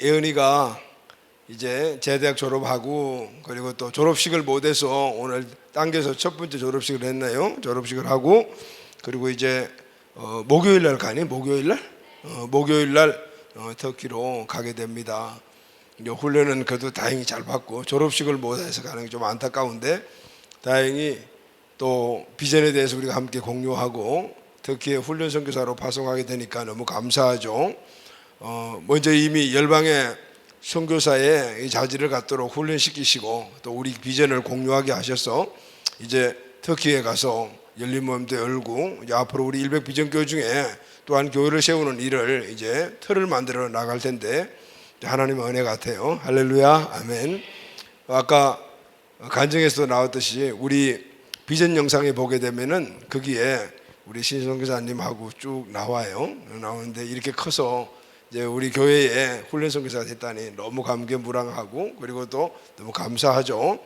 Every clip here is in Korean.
예은이가 이제 제대학 졸업하고 그리고 또 졸업식을 못해서 오늘 당겨서 첫 번째 졸업식을 했나요? 졸업식을 하고 그리고 이제 목요일 날 가니? 목요일 날? 목요일 날 터키로 가게 됩니다. 이제 훈련은 그래도 다행히 잘 받고 졸업식을 못해서 가는 게 좀 안타까운데 다행히 또 비전에 대해서 우리가 함께 공유하고 터키에 훈련 선교사로 파송하게 되니까 너무 감사하죠. 먼저 이미 열방의 선교사의 자질을 갖도록 훈련시키시고 또 우리 비전을 공유하게 하셔서 이제 터키에 가서 열린 모임도 열고 이제 앞으로 우리 100 비전교회 중에 또한 교회를 세우는 일을 이제 틀을 만들어 나갈 텐데 하나님의 은혜 같아요. 할렐루야, 아멘. 아까 간증에서도 나왔듯이 우리 비전 영상에 보게 되면은 거기에 우리 신선교사님하고 쭉 나오는데 이렇게 커서 이제 우리 교회에 훈련 선교사가 됐다니 너무 감개무량하고 그리고 또 너무 감사하죠.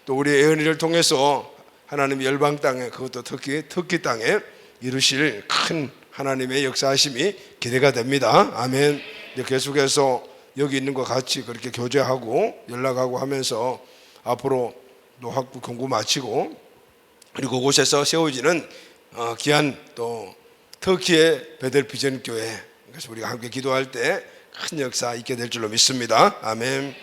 또 우리 예은이를 통해서 하나님 열방 땅에 그것도 터키 땅에 이루실 큰 하나님의 역사하심이 기대가 됩니다. 아멘. 계속해서 여기 있는 것 같이 그렇게 교제하고 연락하고 하면서 앞으로 노학부 공부 마치고 그리고 그곳에서 세워지는 귀한 또 터키의 베델 비전 교회, 그래서 우리가 함께 기도할 때 큰 역사 있게 될 줄로 믿습니다. 아멘.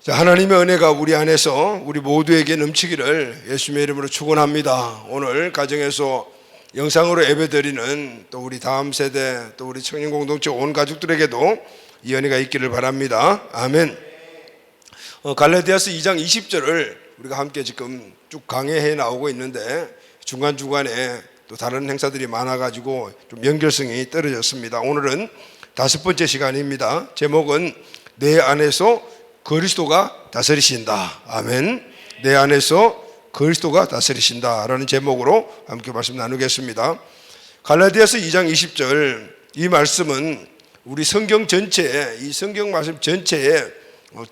자, 하나님의 은혜가 우리 안에서 우리 모두에게 넘치기를 예수님의 이름으로 축원합니다. 오늘 가정에서 영상으로 예배드리는 또 우리 다음 세대 또 우리 청년 공동체 온 가족들에게도 이 은혜가 있기를 바랍니다. 아멘. 갈라디아서 2장 20절을 우리가 함께 지금 쭉 강해해 나오고 있는데 중간중간에 또 다른 행사들이 많아가지고 좀 연결성이 떨어졌습니다. 오늘은 5번째 시간입니다. 제목은 내 안에서 그리스도가 다스리신다. 아멘. 내 안에서 그리스도가 다스리신다 라는 제목으로 함께 말씀 나누겠습니다. 갈라디아서 2장 20절 이 말씀은 우리 성경 전체에 이 성경 말씀 전체의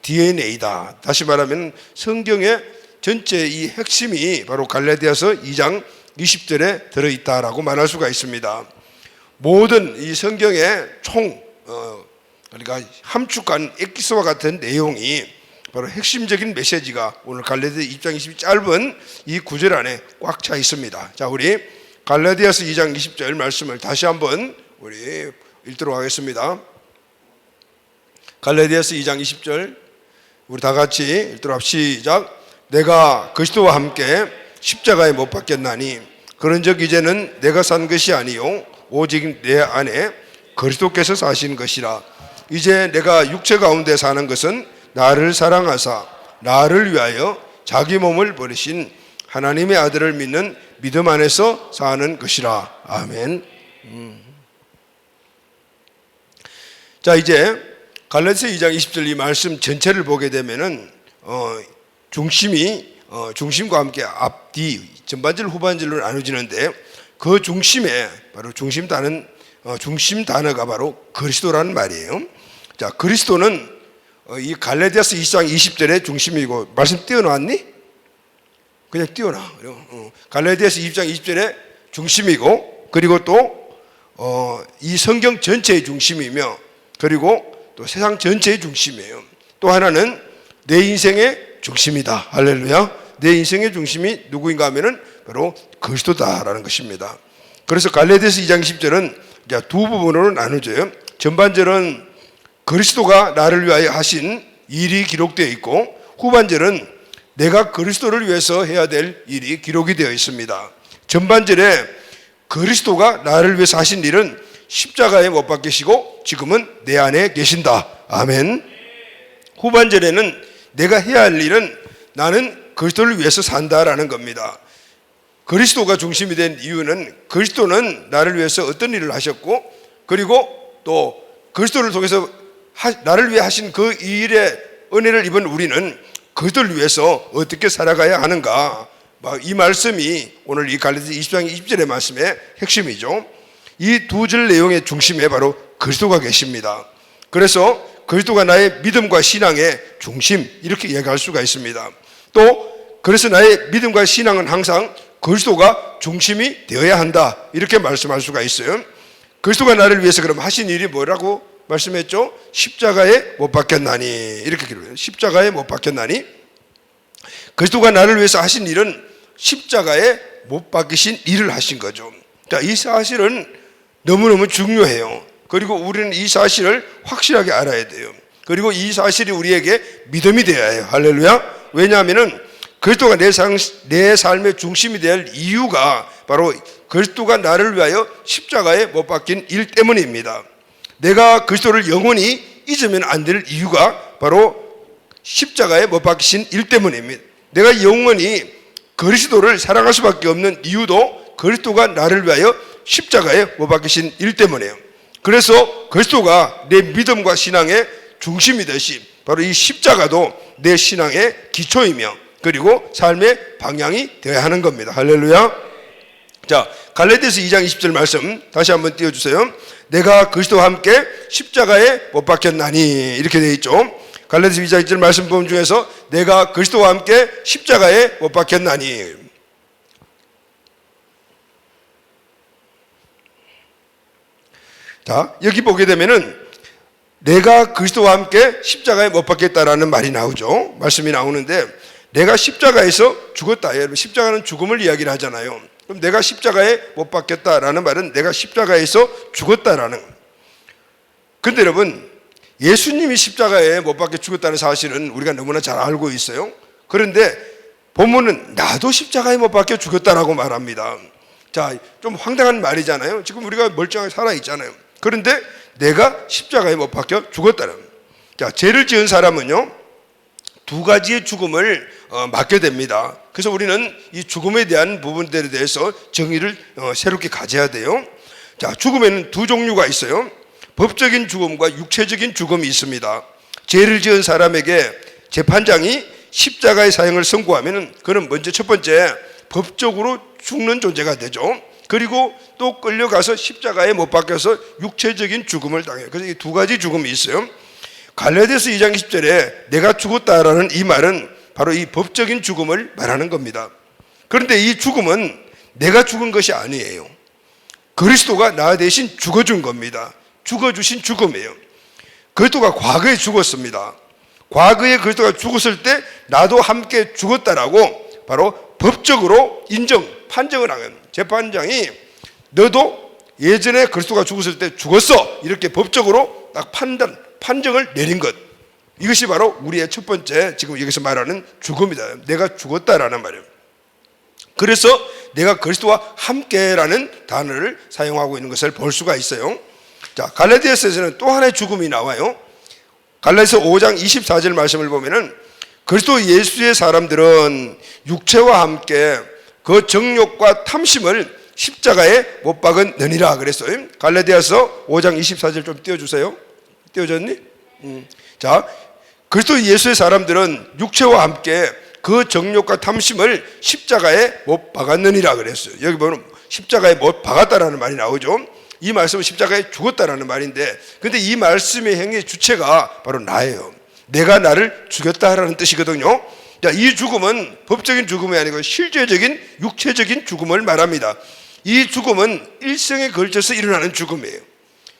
DNA다. 다시 말하면 성경의 전체 이 핵심이 바로 갈라디아서 2장 20절에 들어있다라고 말할 수가 있습니다. 모든 이 성경의 그러니까 함축한 엑기스와 같은 내용이 바로 핵심적인 메시지가 오늘 갈라디아서 2장 20절 짧은 이 구절 안에 꽉 차 있습니다. 자, 우리 갈라디아서 2장 20절 말씀을 다시 한번 우리 읽도록 하겠습니다. 갈라디아서 2장 20절 우리 다 같이 읽도록 시작. 내가 그리스도와 함께 십자가에 못 박혔나니 그런즉 이제는 내가 산 것이 아니요 오직 내 안에 그리스도께서 사신 것이라. 이제 내가 육체 가운데 사는 것은 나를 사랑하사 나를 위하여 자기 몸을 버리신 하나님의 아들을 믿는 믿음 안에서 사는 것이라. 아멘. 자, 이제 갈라디아서 2장 20절 이 말씀 전체를 보게 되면은 중심과 함께 앞뒤 전반절 후반절로 나눠지는데 그 중심에 바로 중심 단어가 바로 그리스도라는 말이에요. 자, 그리스도는 이 갈라디아서 2장 20절의 중심이고 말씀 띄워놨니? 그냥 띄워놔. 갈라디아서 2장 20절의 중심이고 그리고 또 이 성경 전체의 중심이며 그리고 또 세상 전체의 중심이에요. 또 하나는 내 인생의 중심이다. 할렐루야. 내 인생의 중심이 누구인가 하면은 바로 그리스도다라는 것입니다. 그래서 갈라디아서 2장 10절은 두 부분으로 나누어져요. 전반절은 그리스도가 나를 위하여 하신 일이 기록되어 있고 후반절은 내가 그리스도를 위해서 해야 될 일이 기록이 되어 있습니다. 전반절에 그리스도가 나를 위해서 하신 일은 십자가에 못 박히시고 지금은 내 안에 계신다. 아멘. 후반절에는 내가 해야 할 일은 나는 그리스도를 위해서 산다라는 겁니다. 그리스도가 중심이 된 이유는 그리스도는 나를 위해서 어떤 일을 하셨고 그리고 또 그리스도를 통해서 나를 위해 하신 그 일의 은혜를 입은 우리는 그리스도를 위해서 어떻게 살아가야 하는가. 이 말씀이 오늘 이 갈라디아서 20장 20절의 말씀의 핵심이죠. 이 두 절 내용의 중심에 바로 그리스도가 계십니다. 그래서 그리스도가 나의 믿음과 신앙의 중심 이렇게 이야기할 수가 있습니다. 또 그래서 나의 믿음과 신앙은 항상 그리스도가 중심이 되어야 한다 이렇게 말씀할 수가 있어요. 그리스도가 나를 위해서 그럼 하신 일이 뭐라고 말씀했죠? 십자가에 못 박혔나니, 이렇게 기록해요. 십자가에 못 박혔나니, 그리스도가 나를 위해서 하신 일은 십자가에 못 박히신 일을 하신 거죠. 자, 이 사실은 너무너무 중요해요. 그리고 우리는 이 사실을 확실하게 알아야 돼요. 그리고 이 사실이 우리에게 믿음이 되어야 해요. 할렐루야. 왜냐하면 그리스도가 내 삶의 중심이 될 이유가 바로 그리스도가 나를 위하여 십자가에 못 박힌 일 때문입니다. 내가 그리스도를 영원히 잊으면 안 될 이유가 바로 십자가에 못 박히신 일 때문입니다. 내가 영원히 그리스도를 사랑할 수밖에 없는 이유도 그리스도가 나를 위하여 십자가에 못 박히신 일 때문이에요. 그래서 그리스도가 내 믿음과 신앙의 중심이 되시, 바로 이 십자가도 내 신앙의 기초이며 그리고 삶의 방향이 되어야 하는 겁니다. 할렐루야. 자, 갈라디아서 2장 20절 말씀 다시 한번 띄워주세요. 내가 그리스도와 함께 십자가에 못 박혔나니, 이렇게 되어 있죠. 갈라디아서 2장 20절 말씀 부분 중에서 내가 그리스도와 함께 십자가에 못 박혔나니, 자, 여기 보게 되면은 내가 그리스도와 함께 십자가에 못 박혔다라는 말이 나오죠. 말씀이 나오는데 내가 십자가에서 죽었다. 여러분, 십자가는 죽음을 이야기를 하잖아요. 그럼 내가 십자가에 못 박혔다라는 말은 내가 십자가에서 죽었다라는. 근데 여러분, 예수님이 십자가에 못 박혀 죽었다는 사실은 우리가 너무나 잘 알고 있어요. 그런데 본문은 나도 십자가에 못 박혀 죽었다라고 말합니다. 자, 좀 황당한 말이잖아요. 지금 우리가 멀쩡하게 살아있잖아요. 그런데 내가 십자가에 못 박혀 죽었다는. 자, 죄를 지은 사람은요, 두 가지의 죽음을 맞게 됩니다. 그래서 우리는 이 죽음에 대한 부분들에 대해서 정의를 새롭게 가져야 돼요. 자, 죽음에는 두 종류가 있어요. 법적인 죽음과 육체적인 죽음이 있습니다. 죄를 지은 사람에게 재판장이 십자가의 사형을 선고하면 그는 먼저 첫 번째 법적으로 죽는 존재가 되죠. 그리고 또 끌려가서 십자가에 못 박혀서 육체적인 죽음을 당해요. 그래서 이 두 가지 죽음이 있어요. 갈라디아서 2장 10절에 내가 죽었다라는 이 말은 바로 이 법적인 죽음을 말하는 겁니다. 그런데 이 죽음은 내가 죽은 것이 아니에요. 그리스도가 나 대신 죽어준 겁니다. 죽어주신 죽음이에요. 그리스도가 과거에 죽었습니다. 과거에 그리스도가 죽었을 때 나도 함께 죽었다라고 바로 법적으로 판정을 하면 재판장이 너도 예전에 그리스도가 죽었을 때 죽었어, 이렇게 법적으로 딱 판정을 내린 것, 이것이 바로 우리의 첫 번째 지금 여기서 말하는 죽음이다. 내가 죽었다라는 말이에요. 그래서 내가 그리스도와 함께라는 단어를 사용하고 있는 것을 볼 수가 있어요. 자, 갈라디아서에서는 또 하나의 죽음이 나와요. 갈라디아서 5장 24절 말씀을 보면은 그리스도 예수의 사람들은 육체와 함께 그 정욕과 탐심을 십자가에 못 박았느니라 그랬어요. 갈라디아서 5장 24절 좀 띄워주세요. 띄워졌니? 자, 그리스도 예수의 사람들은 육체와 함께 그 정욕과 탐심을 십자가에 못 박았느니라 그랬어요. 여기 보면 십자가에 못 박았다라는 말이 나오죠. 이 말씀은 십자가에 죽었다라는 말인데, 근데 이 말씀의 행의 주체가 바로 나예요. 내가 나를 죽였다라는 뜻이거든요. 자, 이 죽음은 법적인 죽음이 아니고 실제적인 육체적인 죽음을 말합니다. 이 죽음은 일생에 걸쳐서 일어나는 죽음이에요.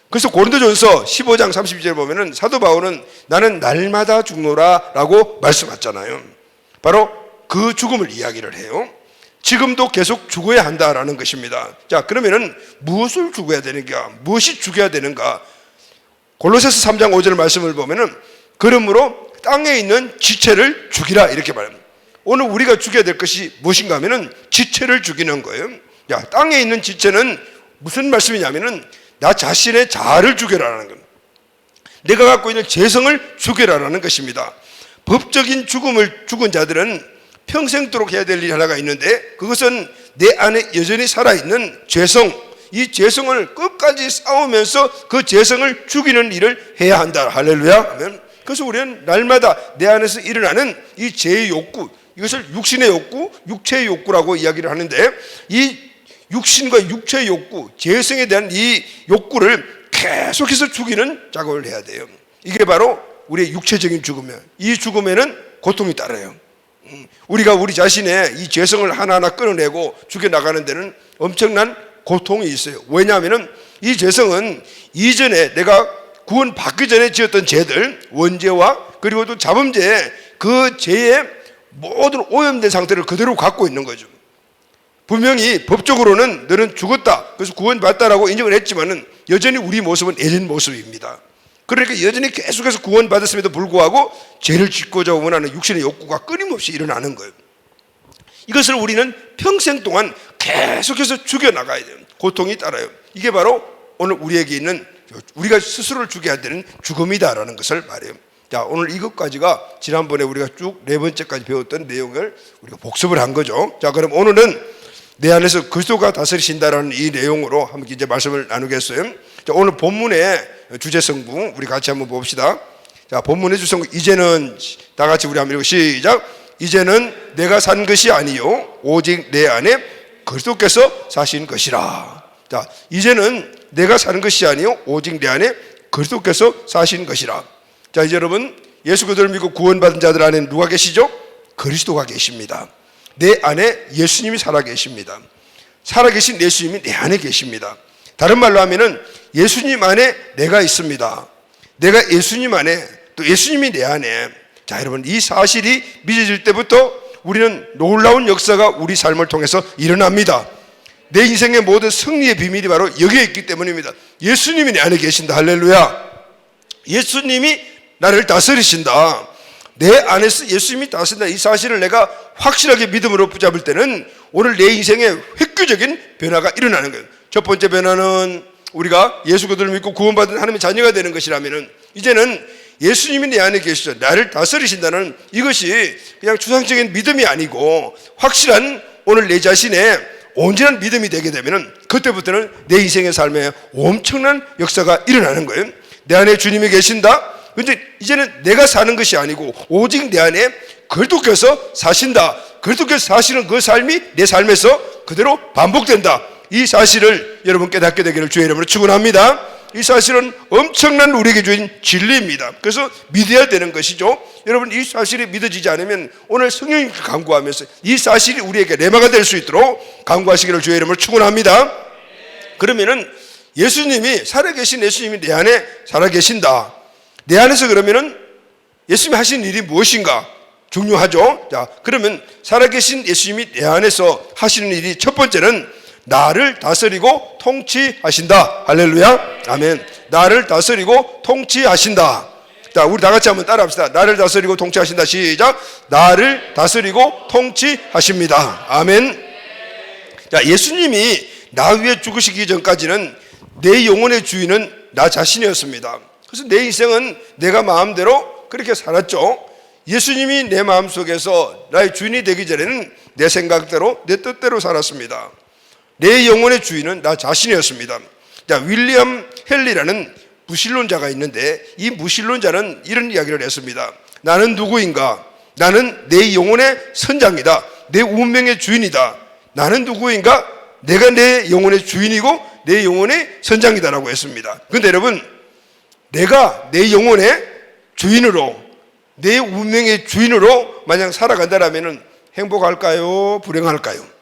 그래서 고린도전서 15장 32절 보면은 사도 바울은 나는 날마다 죽노라 라고 말씀하잖아요. 바로 그 죽음을 이야기를 해요. 지금도 계속 죽어야 한다라는 것입니다. 자, 그러면은 무엇을 죽어야 되는가? 무엇이 죽여야 되는가? 골로새서 3장 5절 말씀을 보면은 그러므로 땅에 있는 지체를 죽이라, 이렇게 말합니다. 오늘 우리가 죽여야 될 것이 무엇인가 하면은 지체를 죽이는 거예요. 야, 땅에 있는 지체는 무슨 말씀이냐면은 나 자신의 자아를 죽여라라는 겁니다. 내가 갖고 있는 죄성을 죽여라라는 것입니다. 법적인 죽음을 죽은 자들은 평생도록 해야 될 일이 하나가 있는데, 그것은 내 안에 여전히 살아있는 죄성, 이 죄성을 끝까지 싸우면서 그 죄성을 죽이는 일을 해야 한다. 할렐루야. 아멘. 그래서 우리는 날마다 내 안에서 일어나는 이 죄의 욕구, 이것을 육신의 욕구, 육체의 욕구라고 이야기를 하는데, 이 육신과 육체의 욕구, 죄성에 대한 이 욕구를 계속해서 죽이는 작업을 해야 돼요. 이게 바로 우리의 육체적인 죽음이에요. 이 죽음에는 고통이 따라요. 우리가 우리 자신의 이 죄성을 하나하나 끊어내고 죽여나가는 데는 엄청난 고통이 있어요. 왜냐하면 이 죄성은 이전에 내가 구원 받기 전에 지었던 죄들, 원죄와 그리고 또 자범죄, 그 죄의 모든 오염된 상태를 그대로 갖고 있는 거죠. 분명히 법적으로는 너는 죽었다, 그래서 구원받다라고 인정을 했지만은 여전히 우리 모습은 예전 모습입니다. 그러니까 여전히 계속해서 구원받았음에도 불구하고 죄를 짓고자 원하는 육신의 욕구가 끊임없이 일어나는 거예요. 이것을 우리는 평생 동안 계속해서 죽여나가야 돼요. 고통이 따라요. 이게 바로 오늘 우리에게 있는, 우리가 스스로를 죽여야 되는 죽음이다라는 것을 말해요. 자, 오늘 이것까지가 지난번에 우리가 쭉 4번째까지 배웠던 내용을 우리가 복습을 한 거죠. 자, 그럼 오늘은 내 안에서 그리스도가 다스리신다라는 이 내용으로 함께 이제 말씀을 나누겠어요. 자, 오늘 본문의 주제 성부 우리 같이 한번 봅시다. 자, 본문의 주제 성부, 이제는 다 같이 우리 한번 읽고 시작. 이제는 내가 산 것이 아니요 오직 내 안에 그리스도께서 사신 것이라. 자, 이제는 내가 사는 것이 아니요 오직 내 안에 그리스도께서 사신 것이라. 자, 이제 여러분, 예수 그리스도를 믿고 구원받은 자들 안에 누가 계시죠? 그리스도가 계십니다. 내 안에 예수님이 살아계십니다. 살아계신 예수님이 내 안에 계십니다. 다른 말로 하면은 예수님 안에 내가 있습니다. 내가 예수님 안에, 또 예수님이 내 안에. 자, 여러분, 이 사실이 믿어질 때부터 우리는 놀라운 역사가 우리 삶을 통해서 일어납니다. 내 인생의 모든 승리의 비밀이 바로 여기에 있기 때문입니다. 예수님이 내 안에 계신다. 할렐루야. 예수님이 나를 다스리신다. 내 안에서 예수님이 다스린다. 이 사실을 내가 확실하게 믿음으로 붙잡을 때는 오늘 내 인생에 획기적인 변화가 일어나는 거예요. 첫 번째 변화는 우리가 예수 그리스도를 믿고 구원받은 하나님의 자녀가 되는 것이라면은 이제는 예수님이 내 안에 계시죠. 나를 다스리신다는 이것이 그냥 추상적인 믿음이 아니고 확실한 오늘 내 자신의 온전한 믿음이 되게 되면은 그때부터는 내 인생의 삶에 엄청난 역사가 일어나는 거예요. 내 안에 주님이 계신다. 근데 이제는 내가 사는 것이 아니고 오직 내 안에 그리스도께서 사신다. 그리스도께서 사시는 그 삶이 내 삶에서 그대로 반복된다. 이 사실을 여러분 깨닫게 되기를 주의 이름으로 축원합니다. 이 사실은 엄청난 우리에게 주인 진리입니다. 그래서 믿어야 되는 것이죠. 여러분, 이 사실이 믿어지지 않으면 오늘 성령님께 간구하면서 이 사실이 우리에게 레마가 될 수 있도록 간구하시기를 주의 이름으로 축원합니다. 그러면은 예수님이, 살아계신 예수님이 내 안에 살아계신다. 내 안에서 그러면은 예수님이 하신 일이 무엇인가? 중요하죠. 자, 그러면 살아계신 예수님이 내 안에서 하시는 일이 첫 번째는 나를 다스리고 통치하신다. 할렐루야. 아멘. 나를 다스리고 통치하신다. 자, 우리 다 같이 한번 따라합시다. 나를 다스리고 통치하신다. 시작. 나를 다스리고 통치하십니다. 아멘. 자, 예수님이 나 위에 죽으시기 전까지는 내 영혼의 주인은 나 자신이었습니다. 그래서 내 인생은 내가 마음대로 그렇게 살았죠. 예수님이 내 마음속에서 나의 주인이 되기 전에는 내 생각대로, 내 뜻대로 살았습니다. 내 영혼의 주인은 나 자신이었습니다. 자, 윌리엄 헨리라는 무신론자가 있는데 이 무신론자는 이런 이야기를 했습니다. 나는 누구인가? 나는 내 영혼의 선장이다. 내 운명의 주인이다. 나는 누구인가? 내가 내 영혼의 주인이고 내 영혼의 선장이다라고 했습니다. 그런데 여러분, 내가 내 영혼의 주인으로, 내 운명의 주인으로 만약 살아간다라면 행복할까요? 불행할까요?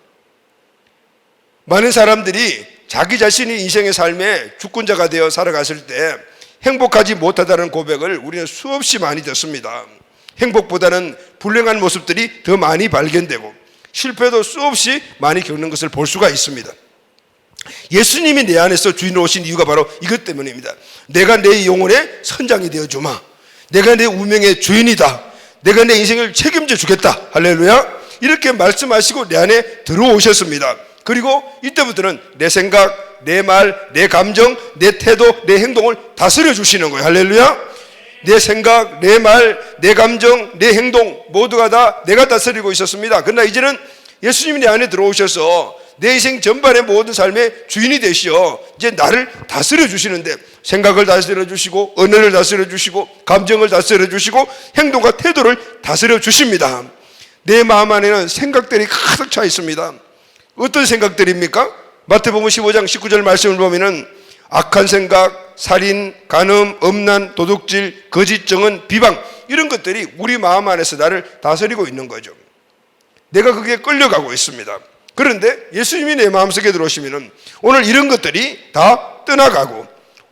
많은 사람들이 자기 자신이 인생의 삶에 주권자가 되어 살아갔을 때 행복하지 못하다는 고백을 우리는 수없이 많이 듣습니다. 행복보다는 불행한 모습들이 더 많이 발견되고 실패도 수없이 많이 겪는 것을 볼 수가 있습니다. 예수님이 내 안에서 주인으로 오신 이유가 바로 이것 때문입니다. 내가 내 영혼의 선장이 되어주마. 내가 내 운명의 주인이다. 내가 내 인생을 책임져 주겠다. 할렐루야. 이렇게 말씀하시고 내 안에 들어오셨습니다. 그리고 이때부터는 내 생각, 내 말, 내 감정, 내 태도, 내 행동을 다스려 주시는 거예요. 할렐루야. 내 생각, 내 말, 내 감정, 내 행동 모두가 다 내가 다스리고 있었습니다. 그러나 이제는 예수님이 내 안에 들어오셔서 내 인생 전반의 모든 삶의 주인이 되시어 이제 나를 다스려 주시는데 생각을 다스려 주시고 언어를 다스려 주시고 감정을 다스려 주시고 행동과 태도를 다스려 주십니다. 내 마음 안에는 생각들이 가득 차 있습니다. 어떤 생각들입니까? 마태복음 15장 19절 말씀을 보면은 악한 생각, 살인, 간음, 음란, 도둑질, 거짓 증언, 비방 이런 것들이 우리 마음 안에서 나를 다스리고 있는 거죠. 내가 그게 끌려가고 있습니다. 그런데 예수님이 내 마음속에 들어오시면은 오늘 이런 것들이 다 떠나가고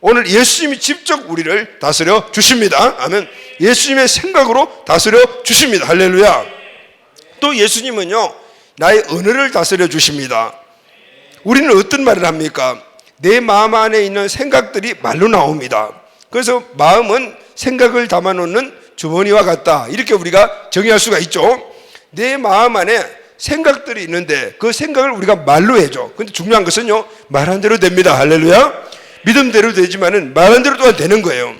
오늘 예수님이 직접 우리를 다스려 주십니다. 아멘. 예수님의 생각으로 다스려 주십니다. 할렐루야. 또 예수님은요, 나의 언어를 다스려 주십니다. 우리는 어떤 말을 합니까? 내 마음 안에 있는 생각들이 말로 나옵니다. 그래서 마음은 생각을 담아놓는 주머니와 같다, 이렇게 우리가 정의할 수가 있죠. 내 마음 안에 생각들이 있는데 그 생각을 우리가 말로 해줘. 근데 중요한 것은요, 말한 대로 됩니다. 할렐루야. 믿음대로 되지만은 말한 대로 또한 되는 거예요.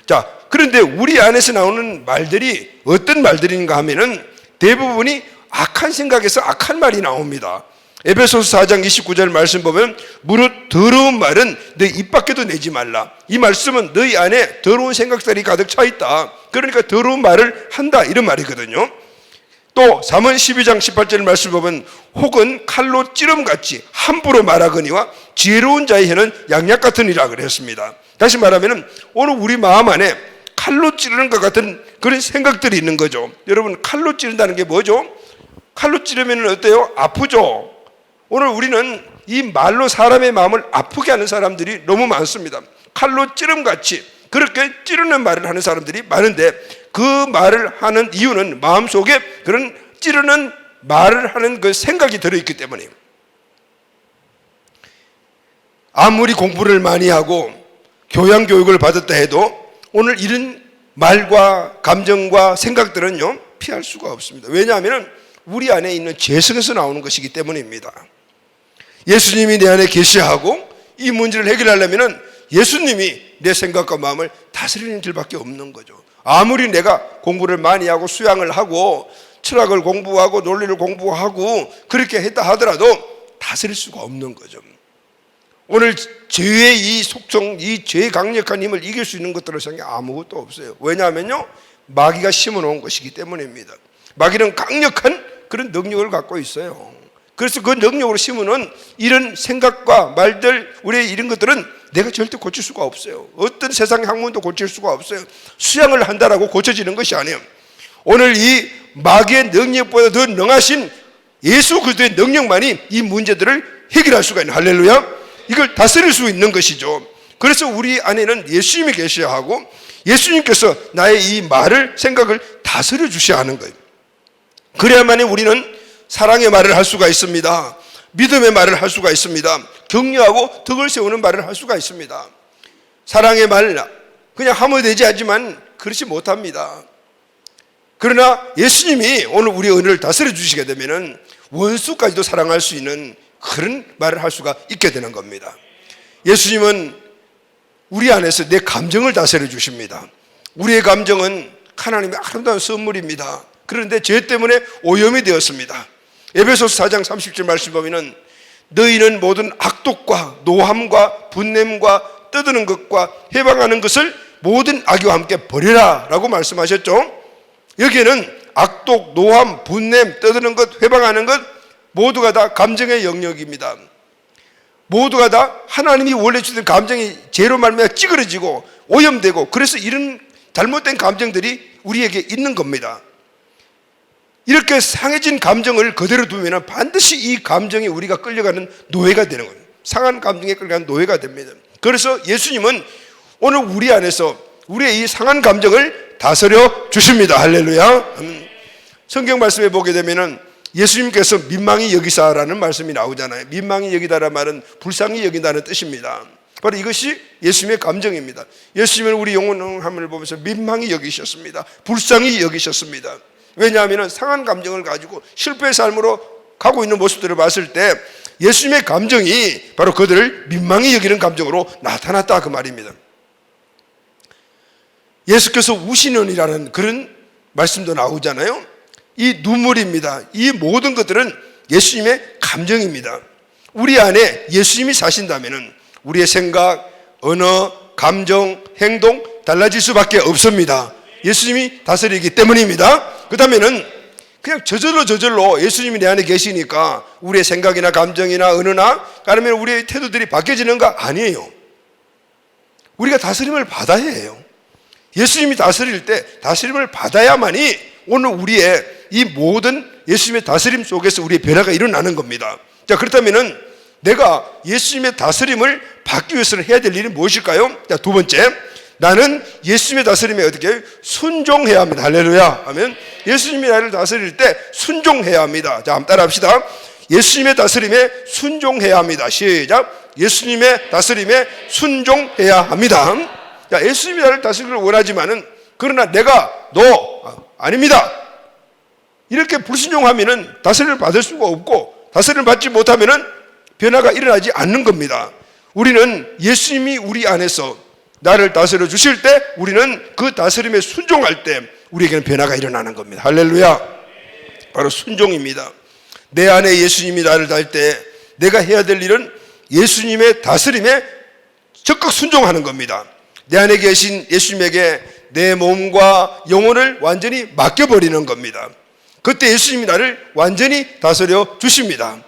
자, 그런데 우리 안에서 나오는 말들이 어떤 말들인가 하면은 대부분이 악한 생각에서 악한 말이 나옵니다. 에베소서 4장 29절 말씀 보면 무릇 더러운 말은 내 입 밖에도 내지 말라. 이 말씀은 너희 안에 더러운 생각들이 가득 차 있다. 그러니까 더러운 말을 한다, 이런 말이거든요. 또 잠언 12장 18절 말씀 보면 혹은 칼로 찌름같이 함부로 말하거니와 지혜로운 자의 혀는 양약 같으니라 그랬습니다. 다시 말하면 오늘 우리 마음 안에 칼로 찌르는 것 같은 그런 생각들이 있는 거죠. 여러분, 칼로 찌른다는 게 뭐죠? 칼로 찌르면 어때요? 아프죠. 오늘 우리는 이 말로 사람의 마음을 아프게 하는 사람들이 너무 많습니다. 칼로 찌름같이 그렇게 찌르는 말을 하는 사람들이 많은데 그 말을 하는 이유는 마음속에 그런 찌르는 말을 하는 그 생각이 들어있기 때문이에요. 아무리 공부를 많이 하고 교양 교육을 받았다 해도 오늘 이런 말과 감정과 생각들은요, 피할 수가 없습니다. 왜냐하면 우리 안에 있는 죄성에서 나오는 것이기 때문입니다. 예수님이 내 안에 계시하고 이 문제를 해결하려면 예수님이 내 생각과 마음을 다스리는 길밖에 없는 거죠. 아무리 내가 공부를 많이 하고 수양을 하고 철학을 공부하고 논리를 공부하고 그렇게 했다 하더라도 다스릴 수가 없는 거죠. 오늘 죄의 이 속성, 이 죄의 강력한 힘을 이길 수 있는 것들을 생각해 아무것도 없어요. 왜냐하면요, 마귀가 심어놓은 것이기 때문입니다. 마귀는 강력한 그런 능력을 갖고 있어요. 그래서 그 능력으로 심으는 이런 생각과 말들, 우리의 이런 것들은 내가 절대 고칠 수가 없어요. 어떤 세상의 학문도 고칠 수가 없어요. 수양을 한다라고 고쳐지는 것이 아니에요. 오늘 이 마귀의 능력보다 더 능하신 예수 그리스도의 능력만이 이 문제들을 해결할 수가 있는, 할렐루야, 이걸 다스릴 수 있는 것이죠. 그래서 우리 안에는 예수님이 계셔야 하고 예수님께서 나의 이 말을, 생각을 다스려 주셔야 하는 거예요. 그래야만이 우리는 사랑의 말을 할 수가 있습니다. 믿음의 말을 할 수가 있습니다. 격려하고 덕을 세우는 말을 할 수가 있습니다. 사랑의 말 그냥 하면 되지 하지만 그렇지 못합니다. 그러나 예수님이 오늘 우리 은혜를 다스려 주시게 되면은 원수까지도 사랑할 수 있는 그런 말을 할 수가 있게 되는 겁니다. 예수님은 우리 안에서 내 감정을 다스려 주십니다. 우리의 감정은 하나님의 아름다운 선물입니다. 그런데 죄 때문에 오염이 되었습니다. 에베소서 4장 30절 말씀 보면은 너희는 모든 악독과 노함과 분냄과 떠드는 것과 해방하는 것을 모든 악의와 함께 버리라 라고 말씀하셨죠. 여기에는 악독, 노함, 분냄, 떠드는 것, 해방하는 것 모두가 다 감정의 영역입니다. 모두가 다 하나님이 원래 주신 감정이 죄로 말미암아 찌그러지고 오염되고 그래서 이런 잘못된 감정들이 우리에게 있는 겁니다. 이렇게 상해진 감정을 그대로 두면 반드시 이 감정이 우리가 끌려가는 노예가 되는 거예요. 상한 감정에 끌려가는 노예가 됩니다. 그래서 예수님은 오늘 우리 안에서 우리의 이 상한 감정을 다스려 주십니다. 할렐루야. 성경 말씀에 보게 되면은 예수님께서 민망히 여기사라는 말씀이 나오잖아요. 민망히 여기다라는 말은 불쌍히 여긴다는 뜻입니다. 바로 이것이 예수님의 감정입니다. 예수님은 우리 영혼함을 보면서 민망히 여기셨습니다. 불쌍히 여기셨습니다. 왜냐하면 상한 감정을 가지고 실패의 삶으로 가고 있는 모습들을 봤을 때 예수님의 감정이 바로 그들을 민망히 여기는 감정으로 나타났다, 그 말입니다. 예수께서 우시는이라는 그런 말씀도 나오잖아요. 이 눈물입니다. 이 모든 것들은 예수님의 감정입니다. 우리 안에 예수님이 사신다면 우리의 생각, 언어, 감정, 행동 달라질 수밖에 없습니다. 예수님이 다스리기 때문입니다. 그렇다면은 그냥 저절로 예수님이 내 안에 계시니까 우리의 생각이나 감정이나 언어나 아니면 우리의 태도들이 바뀌어지는 거 아니에요. 우리가 다스림을 받아야 해요. 예수님이 다스릴 때 다스림을 받아야만이 오늘 우리의 이 모든 예수님의 다스림 속에서 우리의 변화가 일어나는 겁니다. 자, 그렇다면은 내가 예수님의 다스림을 받기 위해서는 해야 될 일이 무엇일까요? 자, 두 번째, 나는 예수님의 다스림에 어떻게 순종해야 합니다. 할렐루야 하면 예수님이 나를 다스릴 때 순종해야 합니다. 자, 한번 따라합시다. 예수님의 다스림에 순종해야 합니다. 시작. 예수님의 다스림에 순종해야 합니다. 자, 예수님이 나를 다스리기를 원하지만은 그러나 내가 아닙니다. 이렇게 불순종하면은 다스림을 받을 수가 없고 다스림을 받지 못하면은 변화가 일어나지 않는 겁니다. 우리는 예수님이 우리 안에서 나를 다스려 주실 때 우리는 그 다스림에 순종할 때 우리에게는 변화가 일어나는 겁니다. 할렐루야. 바로 순종입니다. 내 안에 예수님이 나를 달 때 내가 해야 될 일은 예수님의 다스림에 적극 순종하는 겁니다. 내 안에 계신 예수님에게 내 몸과 영혼을 완전히 맡겨버리는 겁니다. 그때 예수님이 나를 완전히 다스려 주십니다.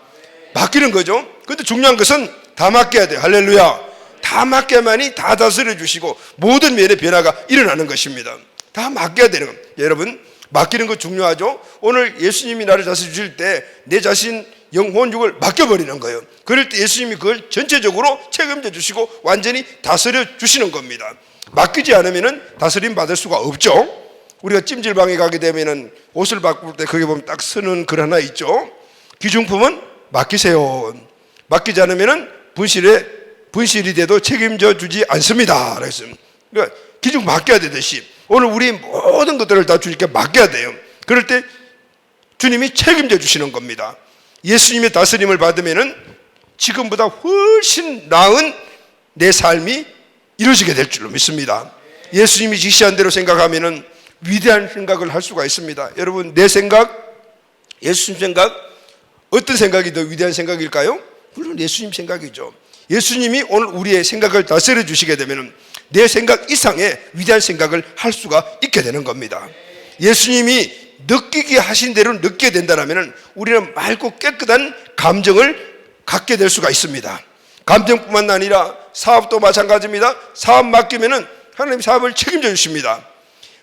맡기는 거죠. 그런데 중요한 것은 다 맡겨야 돼요. 할렐루야. 다 맡겨야만이 다 다스려 주시고 모든 면의 변화가 일어나는 것입니다. 다 맡겨야 되는 겁니다. 여러분, 맡기는 거 중요하죠. 오늘 예수님이 나를 다스려 주실 때 내 자신 영혼 육을 맡겨버리는 거예요. 그럴 때 예수님이 그걸 전체적으로 책임져 주시고 완전히 다스려 주시는 겁니다. 맡기지 않으면 다스림 받을 수가 없죠. 우리가 찜질방에 가게 되면 옷을 바꿀 때 거기 보면 딱 서는 글 하나 있죠. 기중품은 맡기세요. 맡기지 않으면 분실이 돼도 책임져 주지 않습니다. 그러니까 기중 맡겨야 되듯이 오늘 우리 모든 것들을 다 주님께 맡겨야 돼요. 그럴 때 주님이 책임져 주시는 겁니다. 예수님의 다스림을 받으면 지금보다 훨씬 나은 내 삶이 이루어지게 될 줄로 믿습니다. 예수님이 지시한 대로 생각하면 위대한 생각을 할 수가 있습니다. 여러분, 내 생각, 예수님 생각, 어떤 생각이 더 위대한 생각일까요? 물론 예수님 생각이죠. 예수님이 오늘 우리의 생각을 다스려 주시게 되면 내 생각 이상의 위대한 생각을 할 수가 있게 되는 겁니다. 예수님이 느끼게 하신 대로 느끼게 된다면 우리는 맑고 깨끗한 감정을 갖게 될 수가 있습니다. 감정뿐만 아니라 사업도 마찬가지입니다. 사업 맡기면은 하나님 사업을 책임져 주십니다.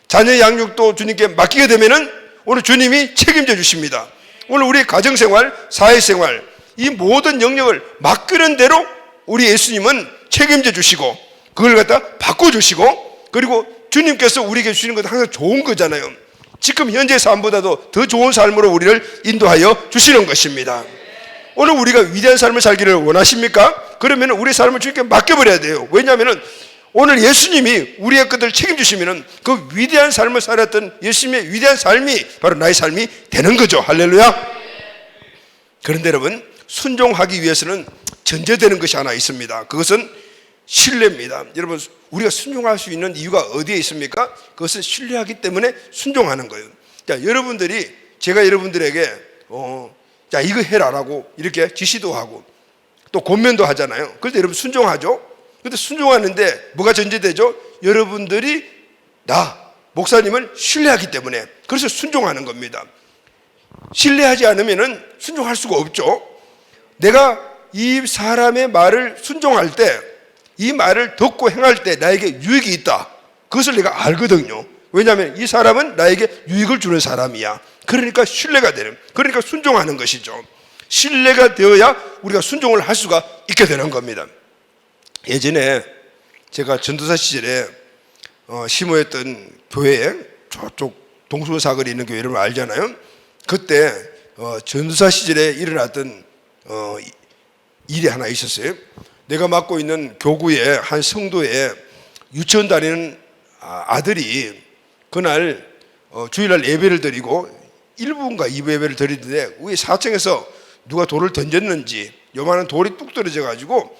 자녀 양육도 주님께 맡기게 되면은 오늘 주님이 책임져 주십니다. 오늘 우리 가정생활, 사회생활 이 모든 영역을 맡기는 대로 우리 예수님은 책임져 주시고 그걸 갖다 바꿔주시고 그리고 주님께서 우리에게 주시는 것도 항상 좋은 거잖아요. 지금 현재 삶보다도 더 좋은 삶으로 우리를 인도하여 주시는 것입니다. 오늘 우리가 위대한 삶을 살기를 원하십니까? 그러면 우리 삶을 주님께 맡겨버려야 돼요. 왜냐하면 오늘 예수님이 우리의 것들을 책임주시면 그 위대한 삶을 살았던 예수님의 위대한 삶이 바로 나의 삶이 되는 거죠. 할렐루야. 그런데 여러분, 순종하기 위해서는 전제되는 것이 하나 있습니다. 그것은 신뢰입니다. 여러분, 우리가 순종할 수 있는 이유가 어디에 있습니까? 그것은 신뢰하기 때문에 순종하는 거예요. 자, 제가 여러분들에게 자, 이거 해라라고 이렇게 지시도 하고 또 권면도 하잖아요. 그런데 여러분 순종하죠? 그런데 순종하는데 뭐가 전제되죠? 여러분들이 목사님을 신뢰하기 때문에 그래서 순종하는 겁니다. 신뢰하지 않으면 순종할 수가 없죠. 내가 이 사람의 말을 순종할 때 이 말을 듣고 행할 때 나에게 유익이 있다. 그것을 내가 알거든요. 왜냐하면 이 사람은 나에게 유익을 주는 사람이야. 그러니까 신뢰가 되는, 그러니까 순종하는 것이죠. 신뢰가 되어야 우리가 순종을 할 수가 있게 되는 겁니다. 예전에 제가 전도사 시절에 심호했던 교회에 저쪽 동수사거리 있는 교회 여러분 알잖아요. 그때 전도사 시절에 일어났던 일이 하나 있었어요. 내가 맡고 있는 교구의 한 성도에 유치원 다니는 아들이 그날 주일날 예배를 드리고 1부인가 2부 예배를 드리는데 우리 4층에서 누가 돌을 던졌는지 요만한 돌이 뚝 떨어져 가지고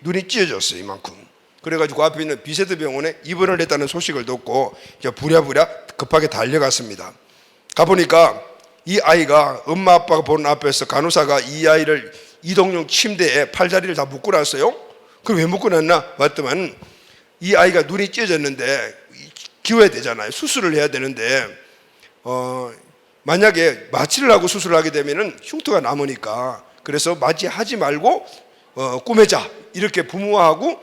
눈이 찢어졌어요. 이만큼. 그래가지고 앞에 있는 비세드 병원에 입원을 했다는 소식을 듣고 부랴부랴 급하게 달려갔습니다. 가보니까 이 아이가 엄마 아빠가 보는 앞에서 간호사가 이 아이를 이동용 침대에 팔다리를 다 묶어놨어요. 그럼 왜 묶어놨나 봤더만 이 아이가 눈이 찢어졌는데 기워야 되잖아요. 수술을 해야 되는데 만약에 마취를 하고 수술을 하게 되면은 흉터가 남으니까 그래서 마취하지 말고 꾸매자 이렇게 부모하고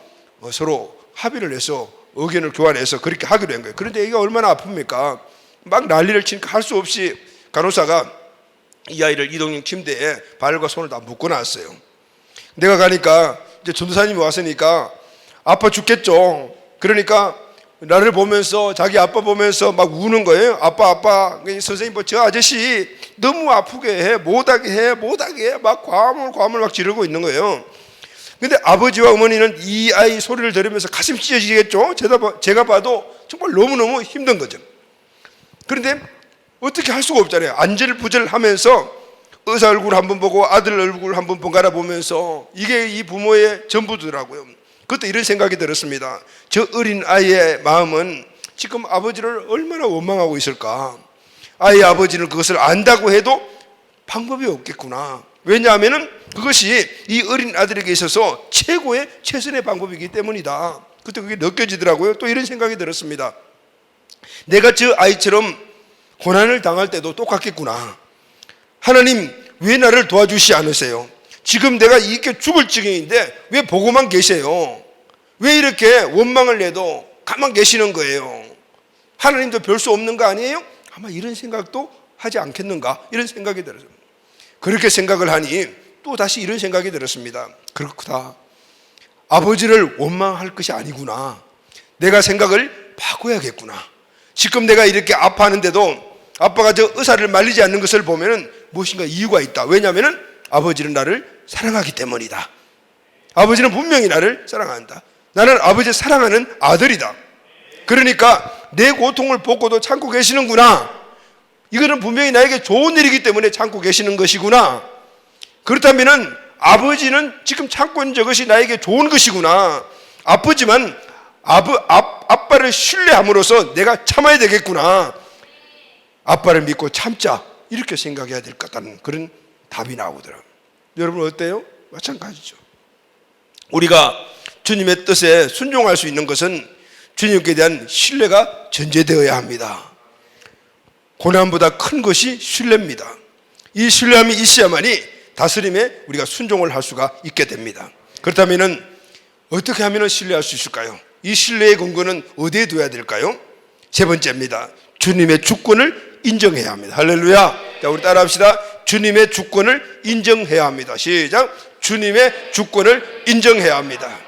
서로 합의를 해서 의견을 교환해서 그렇게 하기로 한 거예요. 그런데 이게 얼마나 아픕니까? 막 난리를 치니까 할 수 없이 간호사가 이 아이를 이동용 침대에 발과 손을 다 묶어놨어요. 내가 가니까 이제 전도사님이 왔으니까 아파 죽겠죠. 그러니까 나를 보면서 자기 아빠 보면서 막 우는 거예요. 아빠 선생님 뭐 저 아저씨 너무 아프게 해, 못하게 해 막 과물 막 지르고 있는 거예요. 근데 아버지와 어머니는 이 아이 소리를 들으면서 가슴 찢어지겠죠. 제가 봐도 정말 너무너무 힘든 거죠. 그런데 어떻게 할 수가 없잖아요. 안절부절하면서 의사 얼굴 한번 보고 아들 얼굴 한번 번갈아 보면서 이게 이 부모의 전부더라고요. 그때 이런 생각이 들었습니다. 저 어린 아이의 마음은 지금 아버지를 얼마나 원망하고 있을까. 아이의 아버지는 그것을 안다고 해도 방법이 없겠구나. 왜냐하면 그것이 이 어린 아들에게 있어서 최선의 방법이기 때문이다. 그때 그게 느껴지더라고요. 또 이런 생각이 들었습니다. 내가 저 아이처럼 고난을 당할 때도 똑같겠구나. 하나님 왜 나를 도와주시 않으세요? 지금 내가 이렇게 죽을 지경인데 왜 보고만 계세요? 왜 이렇게 원망을 내도 가만 계시는 거예요? 하나님도 별 수 없는 거 아니에요? 아마 이런 생각도 하지 않겠는가? 이런 생각이 들었어요. 그렇게 생각을 하니 또 다시 이런 생각이 들었습니다. 그렇구나. 아버지를 원망할 것이 아니구나. 내가 생각을 바꿔야겠구나. 지금 내가 이렇게 아파하는데도 아빠가 저 의사를 말리지 않는 것을 보면 무엇인가 이유가 있다. 왜냐하면 아버지는 나를 사랑하기 때문이다. 아버지는 분명히 나를 사랑한다. 나는 아버지를 사랑하는 아들이다. 그러니까 내 고통을 보고도 참고 계시는구나. 이거는 분명히 나에게 좋은 일이기 때문에 참고 계시는 것이구나. 그렇다면 아버지는 지금 참고 있는 저것이 나에게 좋은 것이구나. 아프지만 아빠를 신뢰함으로써 내가 참아야 되겠구나. 아빠를 믿고 참자. 이렇게 생각해야 될 것 같다는 그런 답이 나오더라고요. 여러분 어때요? 마찬가지죠. 우리가 주님의 뜻에 순종할 수 있는 것은 주님께 대한 신뢰가 전제되어야 합니다. 고난보다 큰 것이 신뢰입니다. 이 신뢰함이 있어야만이 다스림에 우리가 순종을 할 수가 있게 됩니다. 그렇다면 어떻게 하면 신뢰할 수 있을까요? 이 신뢰의 근거는 어디에 둬야 될까요? 세 번째입니다. 주님의 주권을 인정해야 합니다. 할렐루야. 자, 우리 따라합시다. 주님의 주권을 인정해야 합니다. 시작. 주님의 주권을 인정해야 합니다.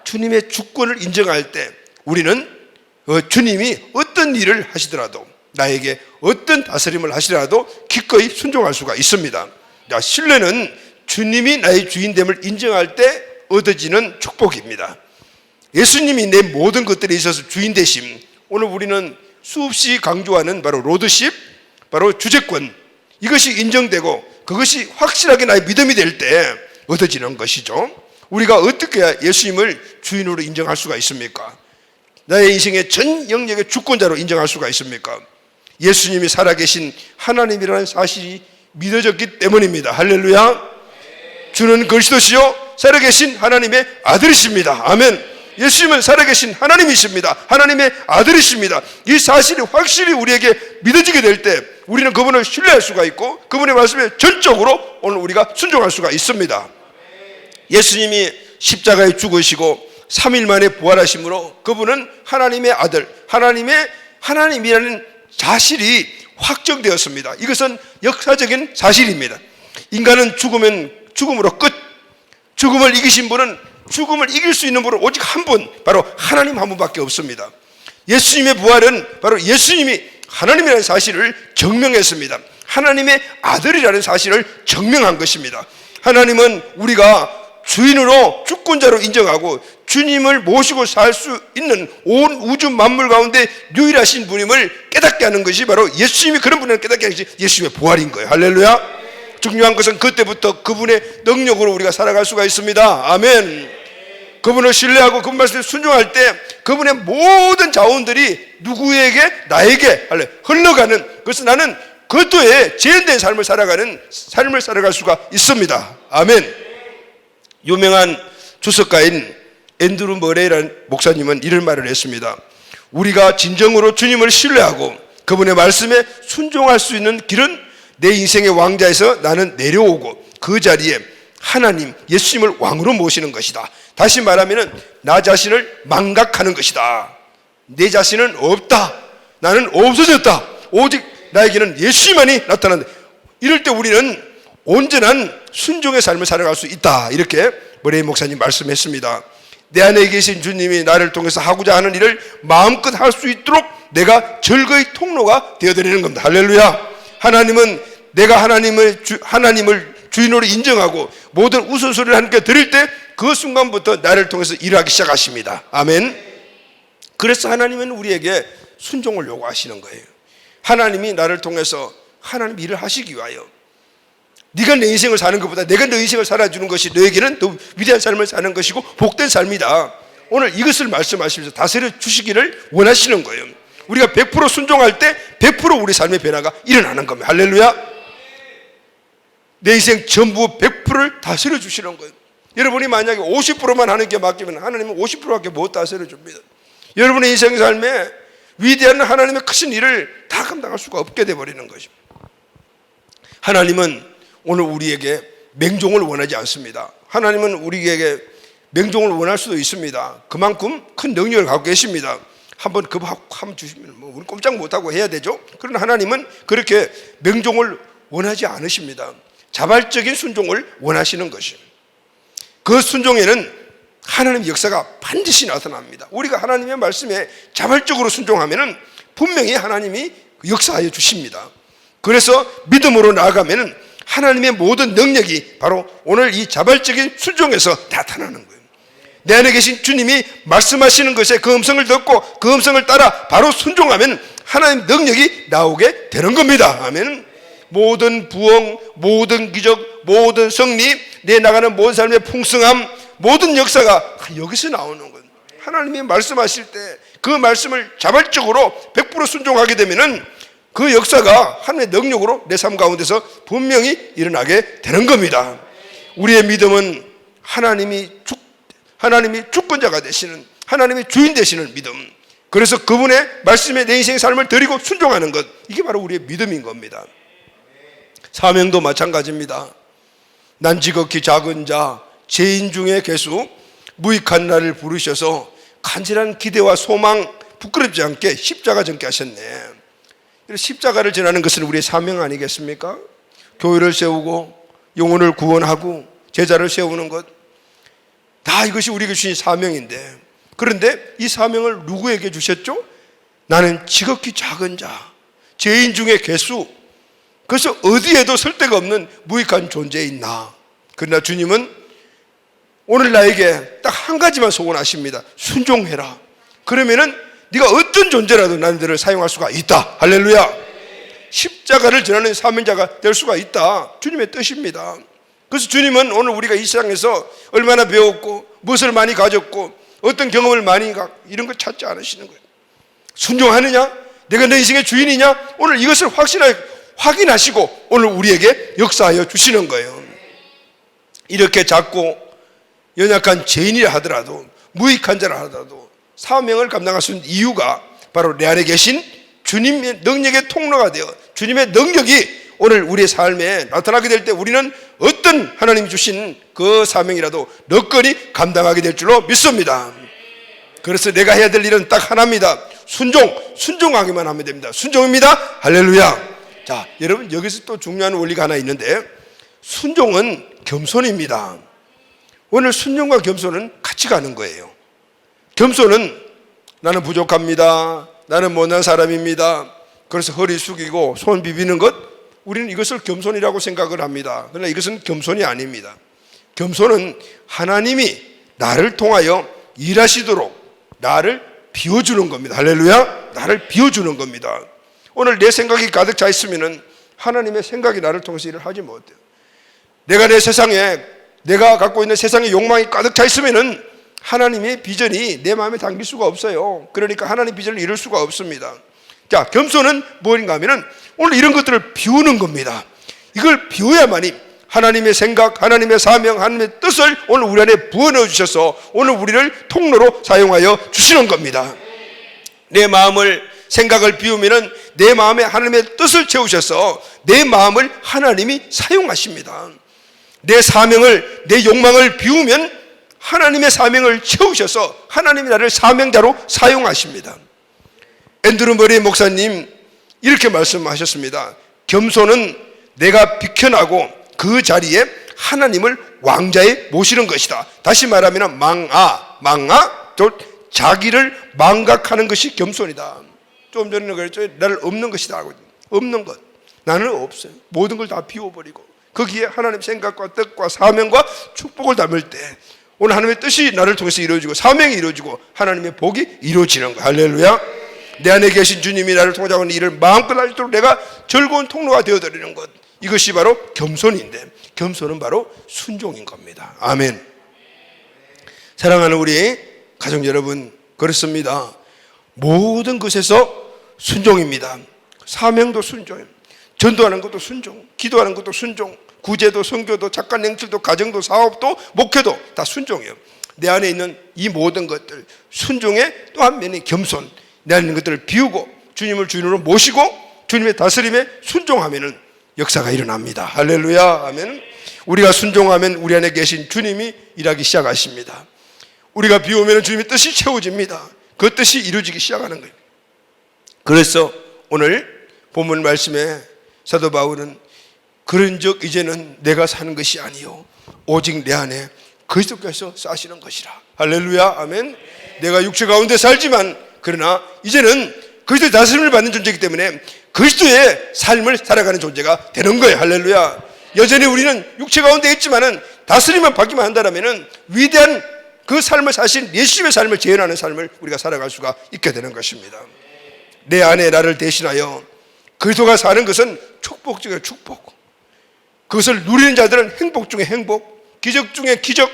주님의 주권을 인정할 때 우리는 주님이 어떤 일을 하시더라도, 나에게 어떤 다스림을 하시더라도 기꺼이 순종할 수가 있습니다. 자, 신뢰는 주님이 나의 주인됨을 인정할 때 얻어지는 축복입니다. 예수님이 내 모든 것들에 있어서 주인 되심. 오늘 우리는 수없이 강조하는 바로 로드십, 바로 주재권, 이것이 인정되고 그것이 확실하게 나의 믿음이 될 때 얻어지는 것이죠. 우리가 어떻게 해야 예수님을 주인으로 인정할 수가 있습니까? 나의 인생의 전 영역의 주권자로 인정할 수가 있습니까? 예수님이 살아계신 하나님이라는 사실이 믿어졌기 때문입니다. 할렐루야. 주는 그리스도시요 살아계신 하나님의 아들이십니다. 아멘. 예수님은 살아계신 하나님이십니다. 하나님의 아들이십니다. 이 사실이 확실히 우리에게 믿어지게 될 때 우리는 그분을 신뢰할 수가 있고 그분의 말씀에 전적으로 오늘 우리가 순종할 수가 있습니다. 예수님이 십자가에 죽으시고 3일 만에 부활하심으로 그분은 하나님의 아들, 하나님이라는 사실이 확정되었습니다. 이것은 역사적인 사실입니다. 인간은 죽으면 죽음으로 끝. 죽음을 이기신 분은, 죽음을 이길 수 있는 분은 오직 한 분, 바로 하나님 한 분밖에 없습니다. 예수님의 부활은 바로 예수님이 하나님이라는 사실을 증명했습니다. 하나님의 아들이라는 사실을 증명한 것입니다. 하나님은 우리가 주인으로 주권자로 인정하고 주님을 모시고 살 수 있는 온 우주 만물 가운데 유일하신 분임을 깨닫게 하는 것이 바로 예수님이 그런 분을 깨닫게 하는 것이 예수님의 부활인 거예요. 할렐루야. 중요한 것은 그때부터 그분의 능력으로 우리가 살아갈 수가 있습니다. 아멘. 그분을 신뢰하고 그분 말씀에 순종할 때 그분의 모든 자원들이 누구에게? 나에게 흘러가는, 그래서 나는 그것도에 재현된 삶을 살아갈 수가 있습니다. 아멘. 유명한 주석가인 앤드루 머레이라는 목사님은 이런 말을 했습니다. 우리가 진정으로 주님을 신뢰하고 그분의 말씀에 순종할 수 있는 길은 내 인생의 왕자에서 나는 내려오고 그 자리에 하나님, 예수님을 왕으로 모시는 것이다. 다시 말하면 나 자신을 망각하는 것이다. 내 자신은 없다. 나는 없어졌다. 오직 나에게는 예수님만이 나타난다. 이럴 때 우리는 온전한 순종의 삶을 살아갈 수 있다. 이렇게 머레이 목사님 말씀했습니다. 내 안에 계신 주님이 나를 통해서 하고자 하는 일을 마음껏 할 수 있도록 내가 절거의 통로가 되어드리는 겁니다. 할렐루야. 하나님은 내가 하나님을 주인으로 인정하고 모든 우선소리를 하나님께 드릴 때 그 순간부터 나를 통해서 일하기 시작하십니다. 아멘. 그래서 하나님은 우리에게 순종을 요구하시는 거예요. 하나님이 나를 통해서 하나님 일을 하시기 위하여 네가 내 인생을 사는 것보다 내가 내 인생을 살아주는 것이 너에게는 더 위대한 삶을 사는 것이고 복된 삶이다. 오늘 이것을 말씀하시면서 다스려 주시기를 원하시는 거예요. 우리가 100% 순종할 때 100% 우리 삶의 변화가 일어나는 겁니다. 할렐루야. 내 인생 전부 100%를 다스려 주시는 거예요. 여러분이 만약에 50%만 하나님께 맡기면 하나님은 50%밖에 못 다스려 줍니다. 여러분의 인생 삶에 위대한 하나님의 크신 일을 다 감당할 수가 없게 되어버리는 것입니다. 하나님은 오늘 우리에게 맹종을 원하지 않습니다. 하나님은 우리에게 맹종을 원할 수도 있습니다. 그만큼 큰 능력을 갖고 계십니다. 한번 한번 주시면 우리 꼼짝 못하고 해야 되죠. 그러나 하나님은 그렇게 맹종을 원하지 않으십니다. 자발적인 순종을 원하시는 것입니다. 그 순종에는 하나님의 역사가 반드시 나타납니다. 우리가 하나님의 말씀에 자발적으로 순종하면 분명히 하나님이 역사하여 주십니다. 그래서 믿음으로 나아가면 하나님의 모든 능력이 바로 오늘 이 자발적인 순종에서 나타나는 거예요. 내 안에 계신 주님이 말씀하시는 것에 그 음성을 듣고 그 음성을 따라 바로 순종하면 하나님의 능력이 나오게 되는 겁니다. 아멘. 모든 부흥, 모든 기적, 모든 승리, 내 나가는 모든 삶의 풍성함, 모든 역사가 여기서 나오는 거예요. 하나님이 말씀하실 때 그 말씀을 자발적으로 100% 순종하게 되면은 그 역사가 하나님의 능력으로 내 삶 가운데서 분명히 일어나게 되는 겁니다. 우리의 믿음은 하나님이 주권자가 되시는, 하나님이 주인 되시는 믿음. 그래서 그분의 말씀에 내 인생의 삶을 드리고 순종하는 것, 이게 바로 우리의 믿음인 겁니다. 사명도 마찬가지입니다. 난 지극히 작은 자, 죄인 중에 괴수, 무익한 나를 부르셔서 간절한 기대와 소망 부끄럽지 않게 십자가 져게 하셨네. 십자가를 전하는 것은 우리의 사명 아니겠습니까? 교회를 세우고 영혼을 구원하고 제자를 세우는 것, 다 이것이 우리에게 주신 사명인데, 그런데 이 사명을 누구에게 주셨죠? 나는 지극히 작은 자, 죄인 중에 괴수, 그래서 어디에도 설 데가 없는 무익한 존재인 나. 그러나 주님은 오늘 나에게 딱 한 가지만 소원하십니다. 순종해라. 그러면은 네가 어떤 존재라도 나들을 사용할 수가 있다. 할렐루야. 십자가를 전하는 사명자가 될 수가 있다. 주님의 뜻입니다. 그래서 주님은 오늘 우리가 이 세상에서 얼마나 배웠고 무엇을 많이 가졌고 어떤 경험을 많이 갖고 이런 걸 찾지 않으시는 거예요. 순종하느냐? 내가 내 인생의 주인이냐? 오늘 이것을 확인하시고 오늘 우리에게 역사하여 주시는 거예요. 이렇게 작고 연약한 죄인이라 하더라도, 무익한 자라 하더라도 사명을 감당할 수 있는 이유가 바로 내 안에 계신 주님의 능력의 통로가 되어 주님의 능력이 오늘 우리의 삶에 나타나게 될 때 우리는 어떤 하나님이 주신 그 사명이라도 너끈히 감당하게 될 줄로 믿습니다. 그래서 내가 해야 될 일은 딱 하나입니다. 순종하기만 하면 됩니다. 순종입니다. 할렐루야. 자, 여러분 여기서 또 중요한 원리가 하나 있는데, 순종은 겸손입니다. 오늘 순종과 겸손은 같이 가는 거예요. 겸손은 나는 부족합니다. 나는 못난 사람입니다. 그래서 허리 숙이고 손 비비는 것, 우리는 이것을 겸손이라고 생각을 합니다. 그러나 이것은 겸손이 아닙니다. 겸손은 하나님이 나를 통하여 일하시도록 나를 비워주는 겁니다. 할렐루야. 나를 비워주는 겁니다. 오늘 내 생각이 가득 차 있으면 하나님의 생각이 나를 통해서 일을 하지 못해요. 내가 갖고 있는 세상의 욕망이 가득 차 있으면 하나님의 비전이 내 마음에 담길 수가 없어요. 그러니까 하나님의 비전을 이룰 수가 없습니다. 자, 겸손은 무엇인가 하면은 오늘 이런 것들을 비우는 겁니다. 이걸 비워야만이 하나님의 생각, 하나님의 사명, 하나님의 뜻을 오늘 우리 안에 부어넣어 주셔서 오늘 우리를 통로로 사용하여 주시는 겁니다. 내 생각을 비우면은 내 마음에 하나님의 뜻을 채우셔서 내 마음을 하나님이 사용하십니다. 내 사명을, 내 욕망을 비우면 하나님의 사명을 채우셔서 하나님이 나를 사명자로 사용하십니다. 앤드루 머레이 목사님 이렇게 말씀하셨습니다. 겸손은 내가 비켜나고 그 자리에 하나님을 왕자에 모시는 것이다. 다시 말하면 망아 자기를 망각하는 것이 겸손이다. 좀 전에 그랬죠. 나를 없는 것이다. 없는 것. 나는 없어요. 모든 걸 다 비워버리고 거기에 하나님 생각과 뜻과 사명과 축복을 담을 때 오늘 하나님의 뜻이 나를 통해서 이루어지고 사명이 이루어지고 하나님의 복이 이루어지는 것. 할렐루야. 내 안에 계신 주님이 나를 통하자 하는 일을 마음껏 할 수 있도록 내가 즐거운 통로가 되어드리는 것. 이것이 바로 겸손인데 겸손은 바로 순종인 겁니다. 아멘. 사랑하는 우리 가족 여러분, 그렇습니다. 모든 것에서 순종입니다. 사명도 순종, 전도하는 것도 순종, 기도하는 것도 순종, 구제도 선교도 작가 냉철도 가정도 사업도 목회도 다 순종이에요. 내 안에 있는 이 모든 것들 순종의 또 한 면이 겸손, 내 안에 있는 것들을 비우고 주님을 주인으로 모시고 주님의 다스림에 순종하면은 역사가 일어납니다. 할렐루야. 아멘. 우리가 순종하면 우리 안에 계신 주님이 일하기 시작하십니다. 우리가 비우면 주님의 뜻이 채워집니다. 그 뜻이 이루어지기 시작하는 거예요. 그래서 오늘 본문 말씀에 사도 바울은 그런즉 이제는 내가 사는 것이 아니요 오직 내 안에 그리스도께서 사시는 것이라. 할렐루야. 아멘. 내가 육체 가운데 살지만 그러나 이제는 그리스도의 다스림을 받는 존재이기 때문에 그리스도의 삶을 살아가는 존재가 되는 거예요. 할렐루야. 여전히 우리는 육체 가운데 있지만은 다스림만 받기만 한다면은 위대한 그 삶을 사신 예수님의 삶을 재현하는 삶을 우리가 살아갈 수가 있게 되는 것입니다. 내 안에 나를 대신하여 그리스도가 사는 것은 축복 중에 축복, 그것을 누리는 자들은 행복 중에 행복, 기적 중에 기적,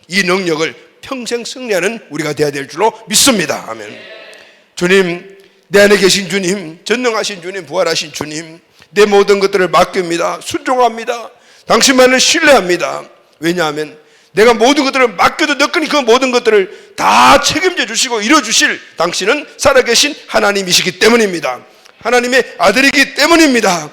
이 능력을 평생 승리하는 우리가 되어야 될 줄로 믿습니다. 아멘. 주님, 내 안에 계신 주님, 전능하신 주님, 부활하신 주님, 내 모든 것들을 맡깁니다. 순종합니다. 당신만을 신뢰합니다. 왜냐하면 내가 모든 것들을 맡겨도 너끈히 그 모든 것들을 다 책임져 주시고 이루어주실 당신은 살아계신 하나님이시기 때문입니다. 하나님의 아들이기 때문입니다.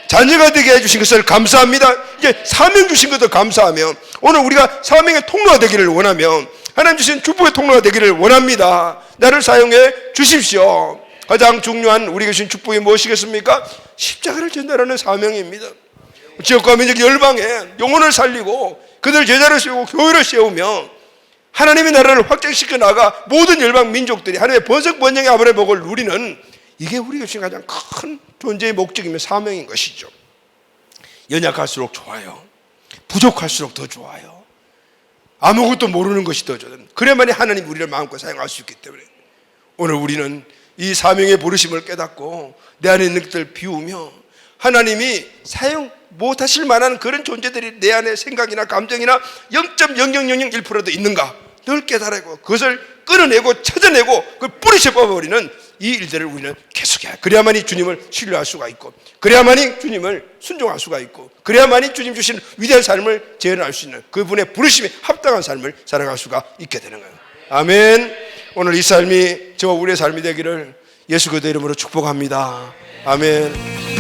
자녀가 되게 해주신 것을 감사합니다. 이제 사명 주신 것도 감사하며 오늘 우리가 사명의 통로가 되기를 원하며 하나님 주신 축복의 통로가 되기를 원합니다. 나를 사용해 주십시오. 가장 중요한 우리 계신 축복이 무엇이겠습니까? 십자가를 전달하는 사명입니다. 지역과 민족 열방에 영혼을 살리고 그들 제자를 세우고 교회를 세우며 하나님의 나라를 확장시켜 나가 모든 열방 민족들이 하나님의 번성 번영의 아브라함의 복을 누리는 이게 우리가 지금 가장 큰 존재의 목적이며 사명인 것이죠. 연약할수록 좋아요. 부족할수록 더 좋아요. 아무것도 모르는 것이 더 좋아요. 그래야만이 하나님 우리를 마음껏 사용할 수 있기 때문에 오늘 우리는 이 사명의 부르심을 깨닫고 내 안에 있는 것들을 비우며 하나님이 사용 못하실 만한 그런 존재들이 내 안에 생각이나 감정이나 0.0001%도 있는가 늘 깨달고 그것을 끌어내고 찾아내고 그걸 뿌리쳐 뽑아버리는 이 일들을 우리는 계속해야 그래야만이 주님을 신뢰할 수가 있고 그래야만이 주님을 순종할 수가 있고 그래야만이 주님 주신 위대한 삶을 재현할 수 있는 그분의 부르심에 합당한 삶을 살아갈 수가 있게 되는 거예요. 아멘. 오늘 이 삶이 저와 우리의 삶이 되기를 예수 그리스도 이름으로 축복합니다. 아멘.